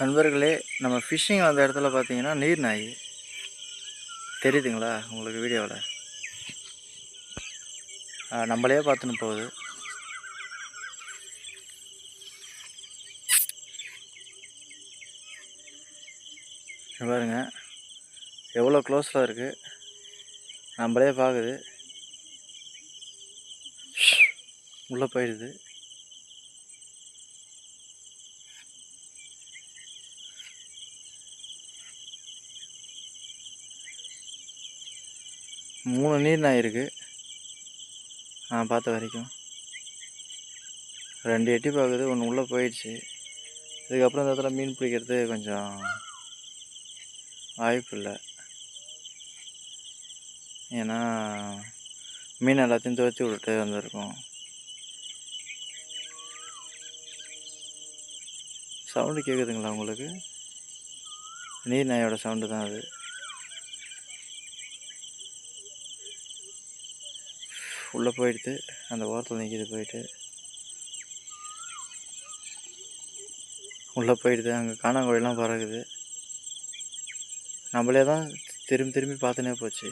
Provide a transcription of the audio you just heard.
நண்பர்களே, நம்ம ஃபிஷ்ஷிங் வந்த இடத்துல பார்த்தீங்கன்னா நீர் நாய் தெரியுதுங்களா உங்களுக்கு வீடியோவில்? நம்மளே பார்த்துன்னு போகுது. பாருங்க எவ்வளோ க்ளோஸில் இருக்குது, நம்மளே பார்க்குது, உள்ளே போயிடுது. மூணு நீர் நாய் இருக்குது நான் பார்த்த வரைக்கும். 2 எட்டி பார்க்குது, ஒன்று உள்ளே போயிடுச்சு. இதுக்கப்புறம் இந்த இடத்துல மீன் பிடிக்கிறது கொஞ்சம் வாய்ப்பு இல்லை. ஏன்னா மீன் எல்லாத்தையும் துரத்தி விட்டுட்டு வந்திருக்கோம். சவுண்டு கேட்குதுங்களா உங்களுக்கு? நீர் நாயோட சவுண்டு தான் அது. உள்ளே போயிடுது, அந்த ஓரத்தில் நிற்கிது, போயிட்டு உள்ளே போயிடுது. அங்கே காணாங்கோழிலாம் பறகுது. நம்மளே தான் திரும்பி திரும்பி பார்த்துனே போச்சு.